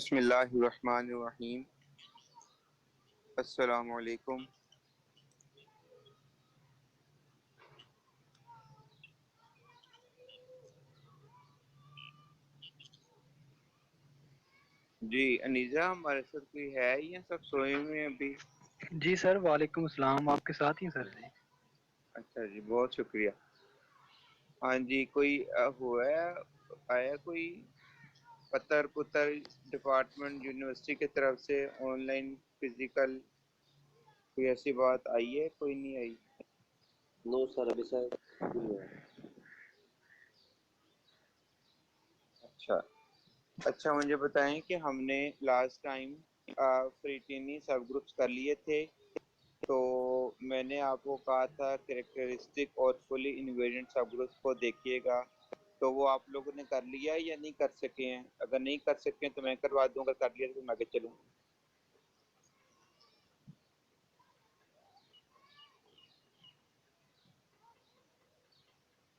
बिस्मिल्लाहिर्रहमानिर्रहीम। अस्सलामु अलैकुम। जी अनीजा, हमारे साथ कोई है या सब सोए हुए हैं अभी? जी सर, वालेकुम अस्सलाम। आपके साथ ही सर जी। अच्छा जी, बहुत शुक्रिया। हाँ जी, कोई हुआ है, आया कोई पतर पुतर डिपार्टमेंट यूनिवर्सिटी की तरफ से ऑनलाइन फिजिकल, कोई ऐसी बात आई है? कोई नहीं आई? नो सर, अभी सर नहीं हुआ। अच्छा अच्छा, मुझे बताएं कि हमने लास्ट टाइम फ्रीटीनी सब ग्रुप्स कर लिए थे। तो मैंने आपको कहा था कैरेक्टरिस्टिक और फुली इन्वेरिएंट सब ग्रुप्स को देखिएगा। तो वो आप लोगों ने कर लिया है या नहीं कर सके हैं? अगर नहीं कर सके हैं तो मैं करवा दूं, अगर कर लिया तो मैं आगे चलूं।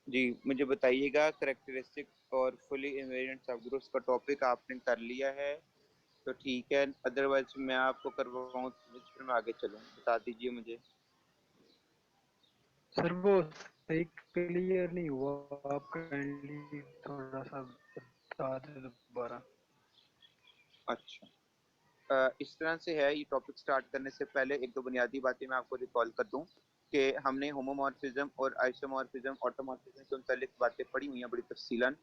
जी मुझे बताइएगा, कैरेक्टरिस्टिक और फुली इन्वेरिएंट सब ग्रुप्स का टॉपिक आपने कर लिया है तो ठीक है, अदरवाइज मैं आपको करवाऊं तो फिर मैं आगे चलूं, बता दीजिए मुझे। सर वो सही क्लियर नहीं हुआ। आप काइंडली थोड़ा सा बता दें दोबारा। अच्छा, इस तरह से है। ये टॉपिक स्टार्ट करने से पहले एक दो बुनियादी बातें मैं आपको रिकॉल कर दूं कि हमने होमोमॉर्फिज्म और आइसोमॉर्फिज्म ऑटोमॉर्फिज्म के मुतालिक बातें पढ़ी हुई हैं बड़ी तफसीलन,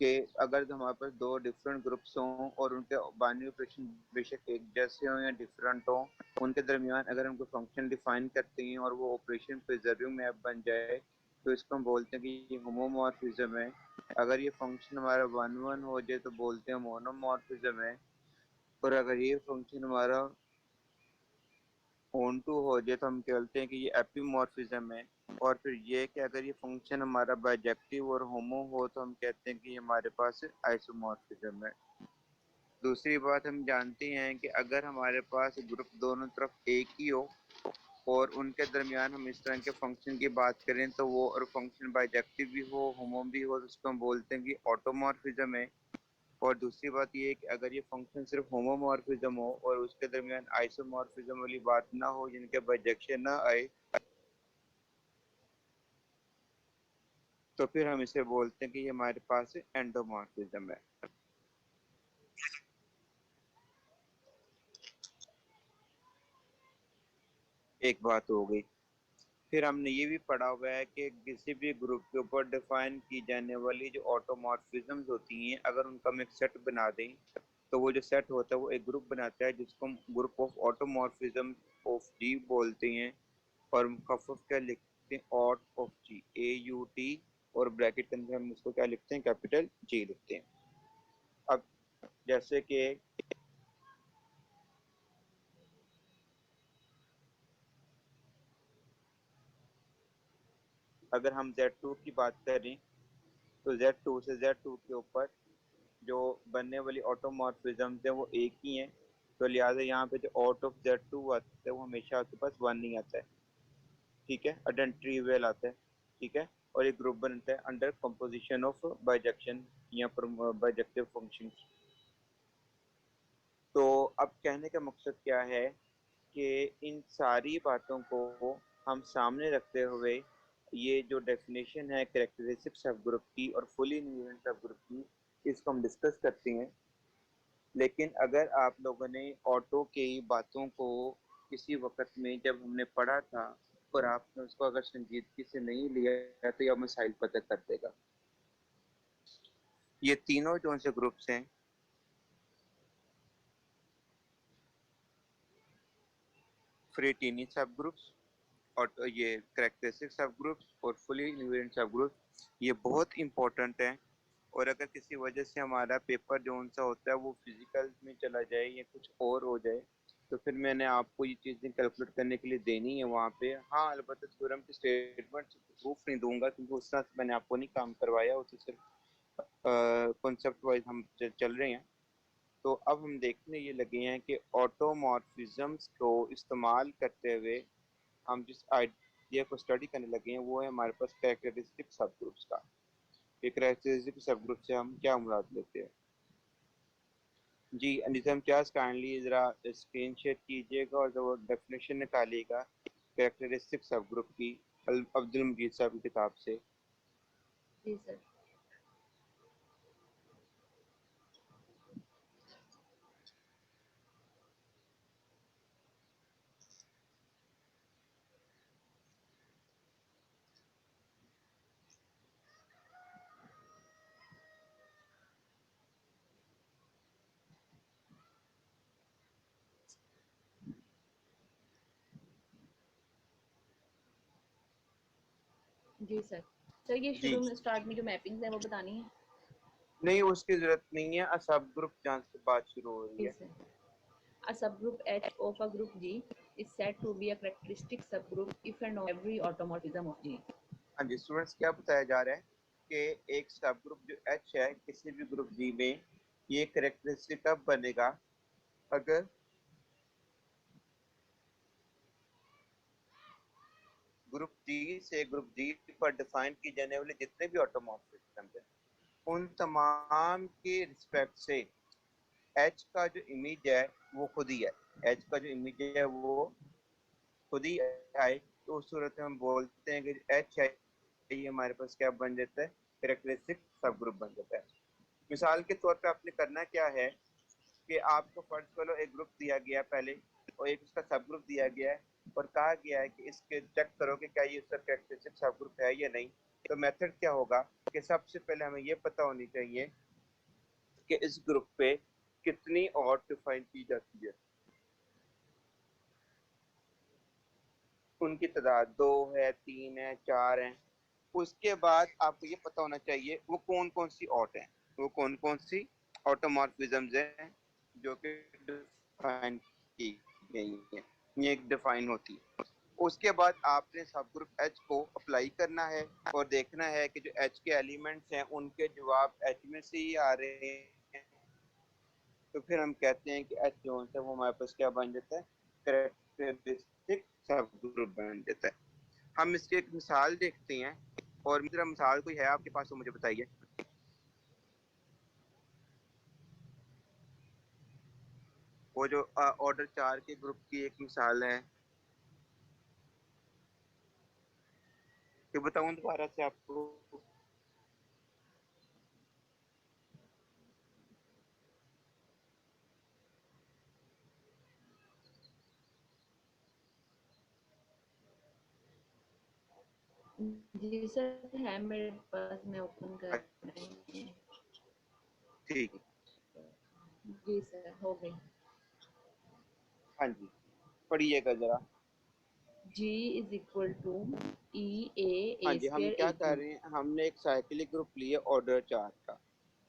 कि अगर हमारे पास दो डिफरेंट ग्रुप्स हों और उनके बाइनरी ऑपरेशन बेशक एक जैसे हों या डिफरेंट हों, उनके दरमियान अगर हम कोई फंक्शन डिफाइन करते हैं और वो ऑपरेशन प्रिजर्विंग मैप बन जाए तो इसको हम बोलते हैं कि ये होमोमॉर्फिज्म है। अगर ये फंक्शन हमारा वन वन हो जाए तो बोलते हैं मोनोमॉर्फिज्म है। और अगर ये फंक्शन हमारा ऑन टू हो जाए तो हम कहते हैं कि ये एपिमॉर्फिज्म है। और फिर ये कि अगर ये फंक्शन हमारा बाइजेक्टिव और होमो हो तो हम कहते हैं कि ये हमारे पास आइसोमॉर्फिज्म है। दूसरी बात, हम जानते हैं कि अगर हमारे पास ग्रुप दोनों तरफ एक ही हो और उनके दरमियान हम इस तरह के फंक्शन की बात करें तो वो और फंक्शन बाइजेक्टिव भी हो होमो भी हो तो उसको हम बोलते हैं कि ऑटोमॉर्फिज्म है। और दूसरी बात ये है कि अगर ये फंक्शन सिर्फ होमोमॉर्फिज्म हो और उसके दरमियान आइसोमॉर्फिज्म वाली बात ना हो, जिनके बाइजेक्शन ना आए, तो फिर हम इसे बोलते हैं कि ये हमारे पास एंडोमॉर्फिज्म है। एक बात हो गई। फिर हमने ये भी पढ़ा हुआ है कि किसी भी ग्रुप के ऊपर डिफाइन की जाने वाली जो ऑटोमॉर्फिज्म्स होती हैं, अगर उनका हम एक सेट बना दें तो वो जो सेट होता है वो एक ग्रुप बनाता है जिसको हम group of automorphism of G बोलते हैं। और मुखफ़फ़ क्या लिखते हैं? Aut of G, AUT। और ब्रैकेट के अंदर हम उसको क्या लिखते हैं? कैपिटल जी लिखते हैं। अब जैसे कि अगर हम Z2 की बात करें तो Z2 से Z2 के ऊपर जो बनने वाली ऑटोमॉर्फिज्म है वो एक ही है। तो लिहाजा यहाँ पे जो आउट ऑफ Z2 आता है वो हमेशा आपके पास वन नहीं आता है, ठीक है, अडेंट्रीवेल आता है, ठीक है। और एक ग्रुप बनता है अंडर कंपोजिशन ऑफ बाइजेक्शन या बाइजेक्टिव फंक्शन। तो अब कहने का मकसद क्या है कि इन सारी बातों को हम सामने रखते हुए ये जो डेफिनेशन है कैरेक्टरिस्टिक सब ग्रुप की और फुली इन्वेरिएंट सब ग्रुप की, इसको हम डिस्कस करते हैं। लेकिन अगर आप लोगों ने ऑटो की बातों को किसी वक्त में जब हमने पढ़ा था और आपने उसको अगर संजीदगी से नहीं लिया तो यह मसाइल पता कर देगा। ये तीनों जो से ग्रुप्स हैं, फ्रेटिनी सब ग्रुप्स और तो ये करेक्टरिस्टिक सब ग्रुप्स और फुली इन्वेरिएंट सब ग्रुप्स, ये बहुत इंपॉर्टेंट है। और अगर किसी वजह से हमारा पेपर जो सा होता है वो फिजिकल में चला जाए या कुछ और हो जाए तो फिर मैंने आपको ये चीज़ें कैलकुलेट करने के लिए देनी है वहाँ पे। हाँ, अलबत्ता थ्योरम की स्टेटमेंट प्रूफ नहीं दूंगा क्योंकि उस तरह से मैंने आपको नहीं काम करवाया, उसे सिर्फ कॉन्सेप्ट वाइज हम चल रहे हैं। तो अब हम देखने ये लगे हैं कि ऑटोमॉर्फिज्म्स को इस्तेमाल करते हुए हम जिस आइडिया को स्टडी करने लगे हैं वो है हमारे पास कैरेक्टरिस्टिक सब ग्रुप्स का। एक कैरेक्टरिस्टिक सब ग्रुप से हम क्या मुराद लेते हैं? जी निज़ाम चास काइंडली ज़रा स्क्रीन शेयर कीजिएगा और जो डेफिनेशन निकालिएगा कैरेक्टरिस्टिक सब ग्रुप की अब्दुल मजीद साहब की किताब से। जी सर। जी सर। सर ये जी शुरू में स्टार्ट में जो मैपिंग्स है वो बतानी है। नहीं, उसकी जरूरत नहीं है, सब ग्रुप जहाँ से बात शुरू हो रही जी है। Sir. A subgroup H of a group G is said to be a characteristic subgroup if and every automorphism of G. हाँ जी स्टूडेंट्स, क्या बताया जा रहा है कि एक सब ग्रुप जो एच है किसी भी ग्रुप जी में, ये करेक्टरिस्टिक कब बनेगा अगर ग्रुप जी से ग्रुप जी पर डिफाइन की जाने वाले जितने भी ऑटोमॉर्फिज्म हैं उन तमाम के रिस्पेक्ट से एच का जो इमेज है वो खुद ही है। एच का जो इमेज है वो खुद ही आए तो उस सूरत में हम बोलते हैं कि एच है ये हमारे पास क्या बन जाता है, करेक्टरिस्टिक सब ग्रुप बन जाता है। मिसाल के तौर पे आपने करना क्या है कि आपको फर्ज करो एक ग्रुप दिया गया है पहले और एक उसका सब ग्रुप दिया गया है और कहा गया है कि इसके चेक करो कि क्या ये उसका कैरेक्टरिस्टिक सब ग्रुप है या नहीं। तो मेथड क्या होगा कि सबसे पहले हमें ये पता होनी चाहिए कि इस ग्रुप पे कितनी और डिफाइन की जाती है, उनकी तादाद 2 है, 3 है, 4 है। उसके बाद आपको ये पता होना चाहिए वो कौन कौन सी ऑट है, वो कौन कौन सी ऑटोमॉर्फिज्म्स हैं जो कि डिफाइन की गई है, ये डिफाइन होती है। उसके बाद आपने सब ग्रुप एच को अप्लाई करना है और देखना है कि जो एच के एलिमेंट्स हैं उनके जवाब एच में से ही आ रहे हैं। तो फिर हम कहते हैं कि एच जो है वो हमारे पास क्या बन जाता है, कैरेक्टरिस्टिक सब ग्रुप बन जाता है। हम इसकी एक मिसाल देखते हैं और मेरा मिसाल कोई है आपके पास तो मुझे बताइए। वो जो ऑर्डर 4 के ग्रुप की एक मिसाल है, कि बताऊं दोबारा से आपको। जी सर है मेरे पास, मैं ओपन कर रही हूँ। ठीक है, जी सर हो गई। हाँ जी पढ़िएगा जरा। G is equal to E A हाँ A जी, हम square क्या A कर cube. रहे हैं, हमने एक साइक्लिक ग्रुप लिया ऑर्डर 4 का।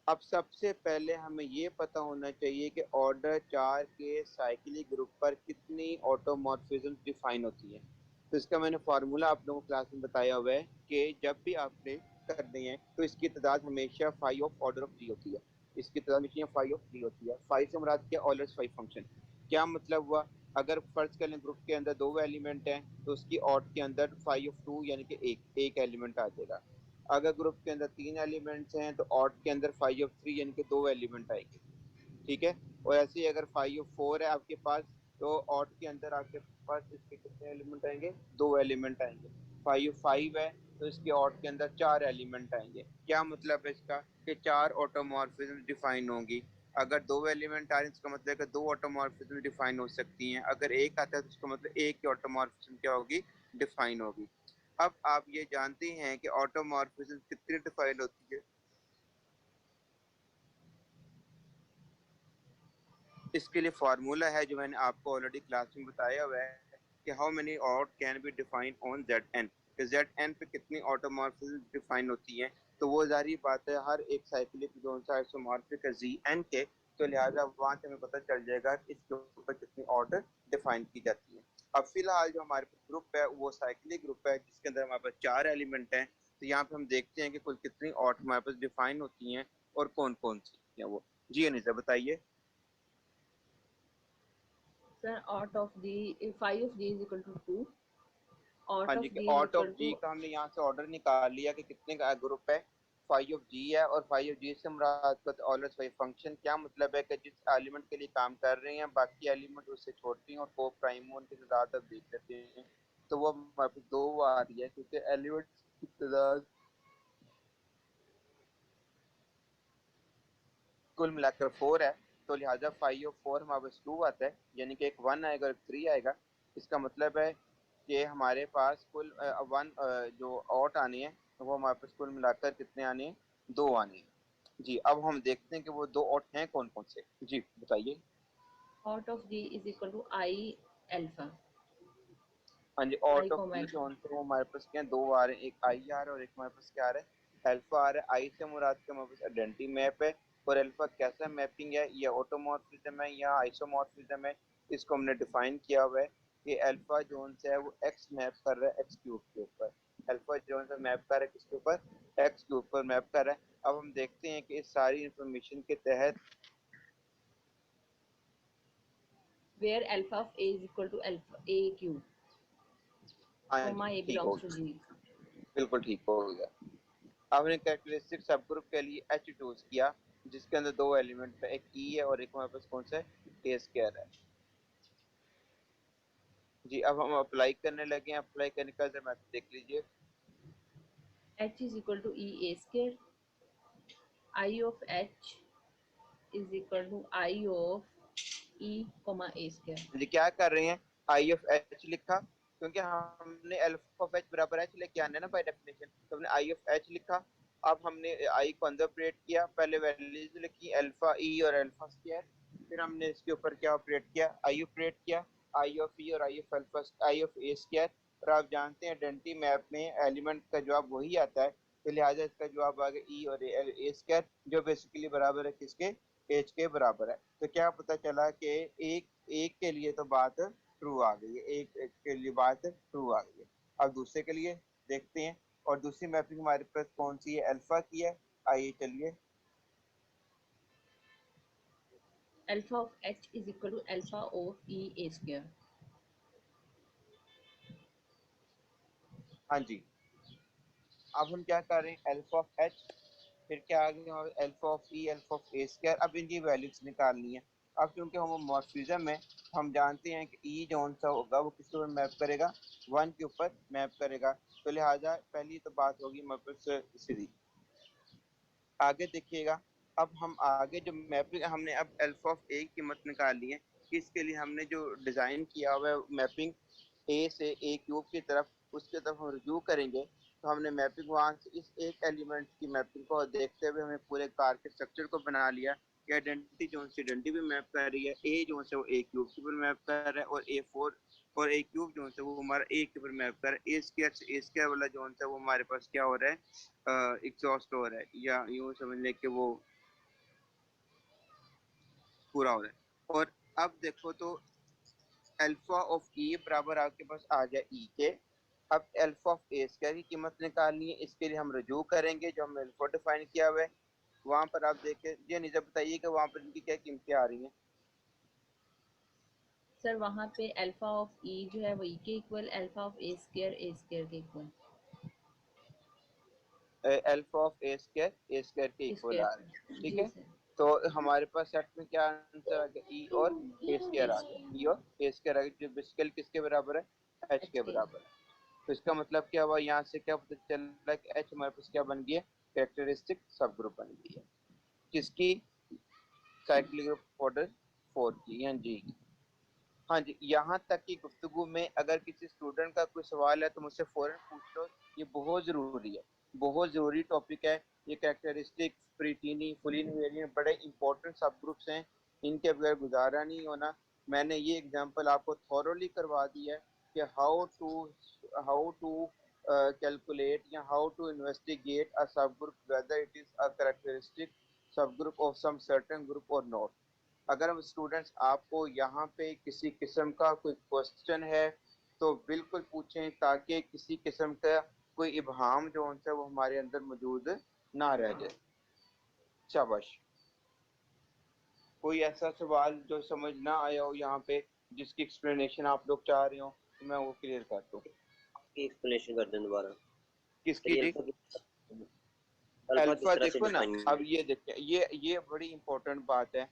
अब सबसे पहले हमें ये पता होना चाहिए कि ऑर्डर 4 के साइक्लिक ग्रुप पर कितनी ऑटोमॉर्फिज्म डिफाइन होती है। तो इसका मैंने फार्मूला आप लोगों को क्लास में बताया हुआ है कि जब भी आपने करनी है तो इसकी तादाद हमेशा 5 ऑफ ऑर्डर ऑफ 3 होती है। इसकी तादाद हमेशा 5 ऑफ 3 होती है। 5 से मुराद क्या, ऑलर्स 5 फंक्शन। क्या मतलब हुआ, अगर फर्ज कर लें ग्रुप के अंदर 2 एलिमेंट हैं तो उसकी ऑड के अंदर 5 ऑफ 2 यानी कि एक एलिमेंट आ जाएगा। अगर ग्रुप के अंदर 3 एलिमेंट्स हैं तो ऑड के अंदर 5 ऑफ 3 यानी कि 2 एलिमेंट आएंगे। ठीक है, और ऐसे ही अगर 5 ऑफ 4 है आपके पास तो ऑड के अंदर आपके पास इसके कितने एलिमेंट आएंगे, 2 एलिमेंट आएंगे। 5 ऑफ 5 है तो इसके ऑड के अंदर 4 एलिमेंट आएंगे। क्या मतलब है इसका कि 4 ऑटोमॉर्फिज्म डिफाइन होंगी। अगर 2 एलिमेंट आ रहे हैं तो इसका मतलब है कि 2 ऑटोमॉर्फिज्म डिफाइन हो सकती हैं। अगर एक आता है तो इसका मतलब एक ही ऑटोमॉर्फिज्म क्या होगी, डिफाइन होगी। अब आप ये जानते हैं कि ऑटोमॉर्फिज्म कितनी डिफाइन होती है। इसके लिए फार्मूला है जो मैंने आपको ऑलरेडी क्लास में बताया हुआ है कि how many aut can be define on Z N, कि जेड एन पे कितनी ऑटोमॉर्फिज्म डिफाइन होती हैं। तो वो जारी बात है हर एक साइक्लिक जो सा आइसोमॉर्फिक है जी एन के, तो लिहाजा वहां से हमें पता चल जाएगा कि इसके ऊपर कितनी ऑर्डर डिफाइन की जाती है। अब फिलहाल जो हमारे पास ग्रुप है वो साइक्लिक ग्रुप है जिसके अंदर हमारे पास 4 एलिमेंट हैं। तो यहाँ पे हम देखते हैं कि कुल कितनी ऑट हमारे पास डिफाइन होती हैं और कौन कौन सी हैं वो। जी अनिता बताइए। Sir out of the 5 of G is equal to 2. हाँ Out जी, of कि G is out of equal G to का हमने यहाँ से ऑर्डर निकाल लिया कि कितने का ग्रुप है। फाई ऑफ जी है, और फाई ऑफ जी से मुराद को ऑलवेज फाई फंक्शन क्या मतलब है कि जिस एलिमेंट के लिए काम कर रहे हैं बाकी एलिमेंट उससे छोड़ते हैं और को प्राइम उनकी तादाद अब देख लेते हैं, तो वो हमारे पास 2 आ रही है क्योंकि एलिमेंट की तादाद कुल मिलाकर 4 है, तो लिहाजा 5 और 4 हमारे पास 2 आता है, यानी कि एक 1 आएगा और एक 3 आएगा। इसका मतलब है कि हमारे पास कुल 1 जो ऑट आने हैं तो वो हमारे पास कुल मिलाकर कितने आने हैं, 2 आने हैं। जी अब हम देखते हैं कि वो 2 ऑट हैं कौन कौन से। जी बताइए। Out of G is equal to I alpha. हाँ जी, I ऑट ऑफ comma ई जो alpha. होते हैं वो हमारे पास क्या दो आ रहे हैं, एक आई आ रहा है और एक हमारे पास क्या आ रहा है, अल्फा आ रहा है। आई से मुराद के हमारे पास आइडेंटिटी मैप है, और अल्फा कैसा मैपिंग है, या ऑटोमॉर्फिज्म है या आइसोमॉर्फिज्म है, इसको हमने डिफाइन किया हुआ है कि अल्फा जोन से है वो एक्स मैप कर रहा है एक्स क्यूब के ऊपर। अल्फा जोन से मैप कर रहा है किसके ऊपर, एक्स के ऊपर मैप कर रहा है। अब हम देखते हैं कि इस सारी इंफॉर्मेशन के तहत Where alpha of A is equal to alpha A cube, हाँ जी comma A ठीक हो belongs to गया, G. बिल्कुल ठीक हो गया। हमने कैरेक्टरिस्टिक सब ग्रुप के लिए एच चूज किया जिसके अंदर 2 एलिमेंट है, एक ई है और एक हमारे पास कौन सा है, ए स्क्वायर है। जी अब हम अप्लाई करने लगे हैं, अप्लाई करने का जरा मैथड देख लीजिए। H is equal to E A square. I of H is equal to I of E comma A square. जी क्या कर रहे हैं, आई ऑफ एच लिखा क्योंकि हमने अल्फा ऑफ एच बराबर एच लेके आना है ना बाय डेफिनेशन, तो हमने आई ऑफ एच लिखा। अब हमने आई को अंदर ऑपरेट किया, पहले वैल्यूज लिखी अल्फा ई और अल्फा स्क्वायर, फिर हमने इसके ऊपर क्या ऑपरेट किया, आई ऑपरेट किया, आई ऑफ ई और I of alpha I of A square. और आप जानते हैं आइडेंटिटी मैप में एलिमेंट का जवाब वही आता है, तो लिहाजा इसका जवाब आ गया ई और ए स्क्वायर, जो बेसिकली बराबर है किसके, एच के बराबर है। तो क्या पता चला कि एक एक के लिए तो बात ट्रू आ गई है, एक के लिए बात ट्रू आ गई है। अब दूसरे के लिए देखते हैं, और दूसरी मैपिंग हमारे पास कौन सी है, अल्फा की है। आइए चलिए। Alpha of H is equal to alpha of E A square. हाँ जी, अब हम क्या कर रहे हैं, अल्फा ऑफ एच, फिर क्या आ गया alpha of E alpha of A square. अब इनकी वैल्यूज निकालनी है। अब क्योंकि होमोमॉर्फिज्म है, हम जानते हैं कि ई जौन सा होगा वो किस ऊपर मैप करेगा, 1 के ऊपर मैप करेगा, तो लिहाजा पहली तो बात होगी हमारे पास सीधी। आगे देखिएगा, अब हम आगे जो मैपिंग हमने अब अल्फा ऑफ ए की कीमत निकाली है, इसके लिए हमने जो डिज़ाइन किया हुआ है मैपिंग ए से ए क्यूब की तरफ, उसकी तरफ हम रिव्यू करेंगे। तो हमने मैपिंग वहाँ से इस एक एलिमेंट की मैपिंग को देखते हुए हमें पूरे कार के स्ट्रक्चर को बना लिया कि आइडेंटिटी जो सी आइडेंटिटी भी मैप कर रही है, ए जो से वो ए क्यूब के ऊपर मैप कर रहा है, और ए फोर और ए क्यूब जो है वो हमारा ए के ऊपर मैप कर रहा है। ए स्क्वायर से ए स्क्वायर वाला जो है वो हमारे पास क्या हो रहा है, एग्जॉस्ट हो रहा है, या यूं समझ लें कि वो पूरा हो रहा है। और अब देखो तो अल्फा ऑफ ई बराबर आपके पास आ गया ई के। अब अल्फा ऑफ ए स्क्वायर की कीमत निकालनी है, इसके लिए हम रजू करेंगे जो हमने अल्फा डिफाइन किया हुआ है। वहां पर आप देखें, ये निजा बताइए कि वहां पर इनकी क्या कीमतें आ रही सर वहाँ पे अल्फा ऑफ E जो है वो E के equal, alpha of A square के इक्वल, हैं, अल्फा ऑफ ए स्क्वायर के इक्वल स्क्वायर आ रही है, के। ठीक जी है। सर। तो हमारे पास सेट में क्या आंसर आ गया, ई और ए स्क्वायर आ गया, ई और ए स्क्वायर आ गया, जो बेसिकली किसके बराबर है, एच एच के के। बराबर है। तो इसका मतलब क्या हुआ, यहाँ से क्या पता चला कि एच हमारे पास क्या बन गई है, कैरेक्टरिस्टिक सब ग्रुप बन गई है, किसकी, साइक्लिक ग्रुप ऑर्डर 4 की या जी की। हाँ जी, यहाँ तक की गुफ्तगू में अगर किसी स्टूडेंट का कोई सवाल है तो मुझसे फौरन पूछ लो, ये बहुत ज़रूरी है, बहुत ज़रूरी टॉपिक है। ये कैरेक्टरिस्टिक, प्रीटीनी, फुली इनवेरिएंट बड़े इंपॉर्टेंट सब ग्रुप्स हैं, इनके बगैर गुजारा नहीं होना। मैंने ये एग्जांपल आपको थॉरोली करवा दी है कि हाउ टू कैलकुलेट या how to investigate a sub group whether it is a characteristic sub group of some certain group और नॉट। अगर हम स्टूडेंट्स आपको यहाँ पे किसी किस्म का कोई क्वेश्चन है तो बिल्कुल पूछें, ताकि किसी किस्म का कोई इबहाम जो है वो हमारे अंदर मौजूद ना रह जाए। शाबाश। कोई ऐसा सवाल जो समझ ना आया हो यहाँ पे, जिसकी एक्सप्लेनेशन आप लोग चाह रहे हो, तो मैं वो क्लियर कर दूँ। की एक्सप्लेनेशन कर दें दोबारा। किसकी सही जी, अल्फा की अल्फा किस अल्फा तरह से देखो ना, डिफाइन अब ये देखिए, ये बड़ी इंपॉर्टेंट बात है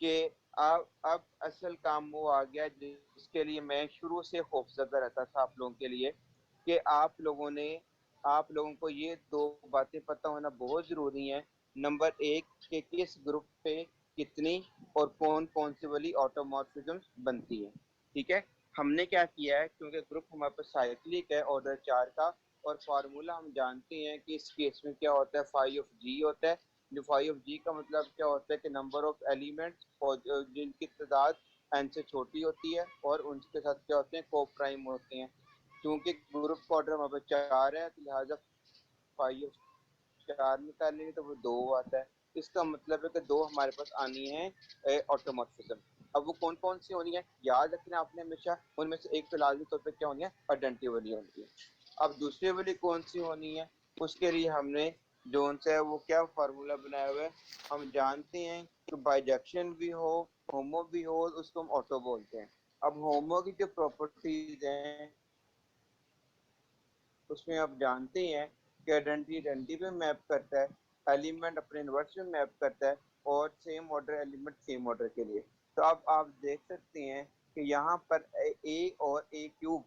कि अब असल काम वो आ गया जिसके लिए मैं शुरू से खौफजदा रहता था आप लोगों के लिए, कि आप लोगों को ये दो बातें पता होना बहुत जरूरी है। नंबर एक, कि किस ग्रुप पे कितनी और कौन कौन सी वाली ऑटोमॉर्फिज्म बनती है। ठीक है, हमने क्या किया है, क्योंकि ग्रुप हमारे पास साइक्लिक है ऑर्डर 4 का, और फार्मूला हम जानते हैं कि इस केस में क्या होता है, फाई ऑफ जी होता है। जो फाई ऑफ जी का मतलब क्या होता है कि नंबर ऑफ एलिमेंट्स और जिनकी तादाद एन से छोटी होती है और उनके साथ क्या होते हैं, को प्राइम होते हैं। क्योंकि ग्रुप का ऑर्डर हमारे पास 4 है, तो लिहाजा फाई ऑफ 4 निकालेंगे तो वो 2 आता है। इसका मतलब है कि 2 हमारे पास आनी है ऑटोमॉर्फिज्म। अब वो कौन कौन सी होनी है याद रखना आपने हमेशा, उनमें से एक तो लाजमी तौर पे क्या होनी है, आइडेंटिटी वाली होनी है। अब दूसरी वाली कौन सी होनी है, उसके लिए हमने जो उनसे है वो क्या फार्मूला बनाया हुआ है, हम जानते हैं कि बाइजेक्शन भी हो, होमो भी हो, उसको हम ऑटो बोलते हैं। अब होमो की जो प्रॉपर्टीज हैं उसमें आप जानते हैं कि आइडेंटिटी आइडेंटिटी पे मैप करता है, एलिमेंट अपने इन्वर्स में मैप करता है, और same order element same order के लिए। तो अब आप देख सकते हैं कि यहाँ पर ए और ए क्यूब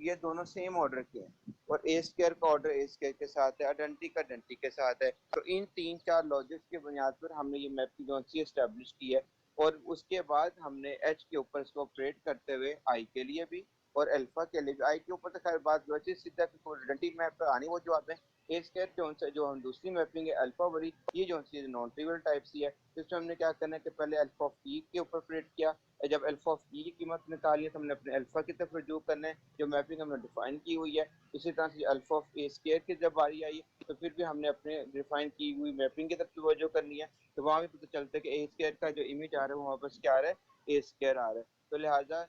ये दोनों सेम ऑर्डर के हैं, और ए स्क्वायर का ऑर्डर ए स्क्वायर के साथ है, आइडेंटिटी का आइडेंटिटी के साथ है। तो इन 3-4 लॉजिक्स की बुनियाद पर हमने ये मैपिंग जो सी एस्टेब्लिश की है, और उसके बाद हमने एच के ऊपर इसको ऑपरेट करते हुए आई के लिए भी और अल्फा के लिए भी, आई के ऊपर तो खैर बात वैसे सीधा आइडेंटिटी मैप पर आनी, वो जो आपने ए स्क्वायर जो हम दूसरी मैपिंग है अल्फा वाली, ये जो सी नॉन ट्रिवियल टाइप सी है, इसमें हमने क्या करना है कि पहले अल्फा ऑफ ई के ऊपर ऑपरेट किया, जब अल्फा ऑफ ई की कीमत निकाली तो हमने अपने अल्फा की तरफ रजू करना है जो मैपिंग हमने डिफाइन की हुई है। इसी तरह से अल्फा ऑफ ए स्क्वायर की जब बारी आई तो फिर भी हमने अपने डिफाइन की हुई मैपिंग की तरफ तवज्जो करनी है। तो वहाँ भी पता चलता है कि ए स्क्वायर का जो इमेज आ रहा है वो वापस क्या आ रहा है, ए स्क्वायर आ रहा है। तो लिहाजा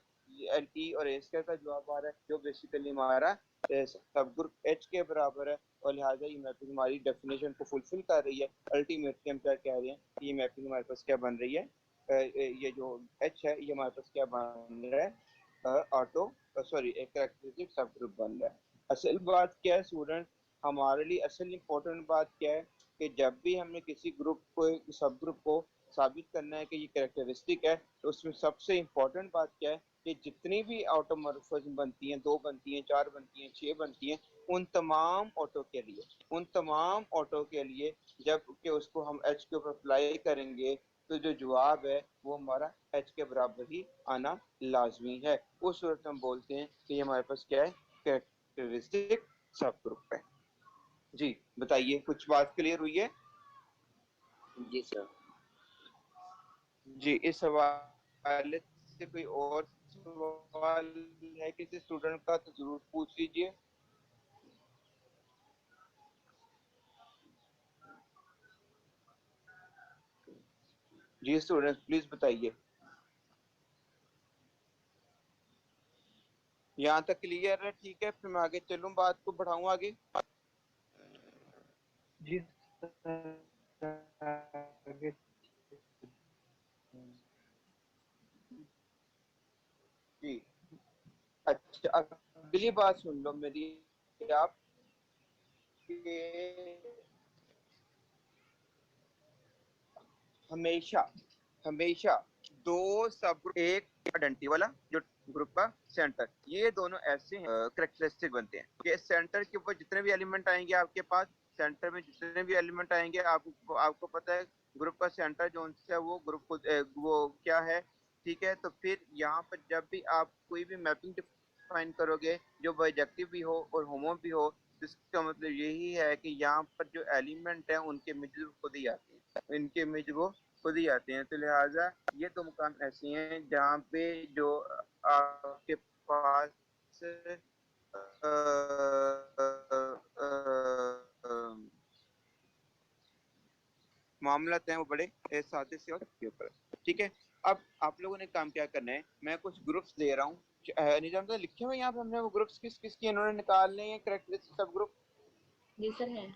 एल ई और ए स्क्वायर का जवाब आ रहा है जो बेसिकली हमारा सब ग्रुप एच के बराबर है, और लिहाजा ये मैपिंग हमारी डेफिनेशन को फुलफिल कर रही है। अल्टीमेटली हम क्या कह रहे हैं, ये मैपिंग हमारे पास क्या बन रही है, ये जो एच है ये हमारे पास क्या बन रहा है, ऑटो सॉरी एक कैरेक्टरिस्टिक सब ग्रुप बन रहा है। असल बात क्या है स्टूडेंट, हमारे लिए असल इम्पोर्टेंट बात क्या है कि जब भी हमने किसी ग्रुप को सब ग्रुप को साबित करना है कि ये कैरेक्टरिस्टिक है, तो उसमें सबसे इम्पोर्टेंट बात क्या है कि जितनी भी ऑटोमॉर्फिज्म बनती हैं, 2 बनती हैं, 4 बनती हैं, 6 बनती हैं, उन तमाम ऑटो के लिए जब कि उसको हम एच के ऊपर अप्लाई करेंगे तो जो जवाब है वो हमारा एच के बराबर ही आना लाजमी है। उस सूरत हम बोलते हैं कि ये हमारे पास क्या है, कैरेक्टरिस्टिक सब ग्रुप है। जी बताइए, कुछ बात क्लियर हुई है? जी सर। जी, इस हवाले से कोई और सवाल है किसी स्टूडेंट का तो जरूर पूछ लीजिए। जी स्टूडेंट प्लीज बताइए। यहाँ तक क्लियर है? ठीक है, फिर मैं आगे चलूँ, बात को बढ़ाऊँ आगे। जी सर, आगे जी अच्छा, अगली बात सुन लो मेरी आप, हमेशा हमेशा 2 सब ग्रुप, एक आइडेंटिटी वाला जो ग्रुप का सेंटर, ये दोनों ऐसे करेक्टरिस्टिक बनते हैं कि सेंटर के ऊपर जितने भी एलिमेंट आएंगे आपके पास, सेंटर में जितने भी एलिमेंट आएंगे आपको पता है ग्रुप का सेंटर जो है वो ग्रुप को वो क्या है। ठीक है, तो फिर यहाँ पर जब भी आप कोई भी मैपिंग डिफाइन करोगे जो बाइजेक्टिव भी हो और होमो भी हो, तो इसका मतलब यही है कि यहाँ पर जो एलिमेंट है उनके इमेज खुद ही आते हैं, इनके इमेज वो खुद ही आते हैं। तो लिहाजा ये 2 मुकाम ऐसे हैं जहाँ पे जो आपके पास अ, मामला हैं वो बड़े सादे से और के ऊपर। ठीक है, अब आप लोगों ने काम क्या करना है, मैं कुछ ग्रुप्स दे रहा हूँ, निजाम साहब लिखे हुए यहाँ पे हमने वो ग्रुप्स किस किस की इन्होंने निकालने हैं करेक्टरिस्टिक सब ग्रुप। जी सर है।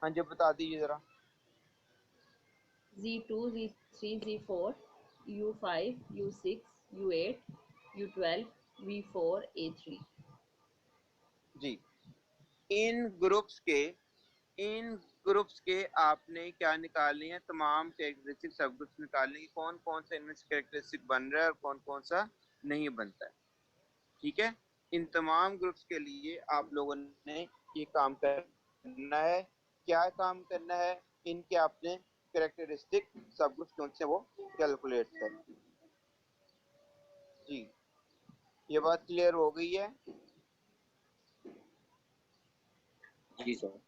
हाँ जी बता दीजिए जरा। Z2, Z3, Z4, U5, U6, U8, U12, V4, A3। जी, इन ग्रुप्स के इन ग्रुप्स के आपने क्या निकालनी है, तमाम कैरेक्टरिस्टिक सब ग्रुप्स निकालने की, कौन कौन सा इनमें से कैरेक्टरिस्टिक बन रहा है और कौन कौन सा नहीं बनता है। ठीक है, इन तमाम ग्रुप्स के लिए आप लोगों ने ये काम करना है। क्या काम करना है, इनके आपने कैरेक्टरिस्टिक सब ग्रुप्स कौन से वो कैलकुलेट करना। जी, ये बात क्लियर हो गई है? जी सर।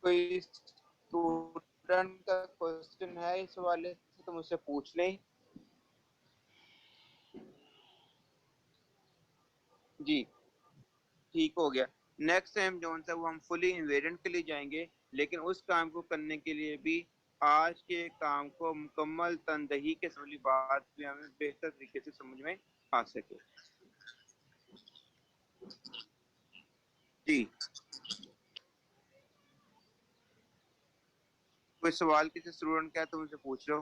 कोई स्टूडेंट का क्वेश्चन है इस वाले से तो मुझसे पूछ लें। जी, ठीक हो गया। नेक्स्ट टाइम जो सा वो हम फुली इनवेरिएंट के लिए जाएंगे, लेकिन उस काम को करने के लिए भी आज के काम को मुकम्मल तनदही के वाली बात भी हमें बेहतर तरीके से समझ में आ सके। जी, कोई सवाल किसी स्टूडेंट का है तो मुझसे पूछ लो।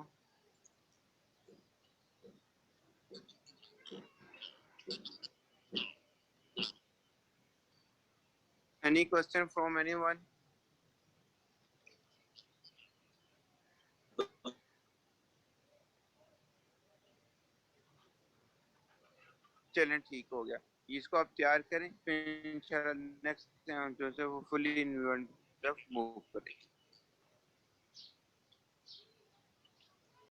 Any question from anyone? चलें, ठीक हो गया। इसको आप तैयार करें, फिर इंशाल्लाह नेक्स्ट जो है वो फुली इन्वेंट मूव करें।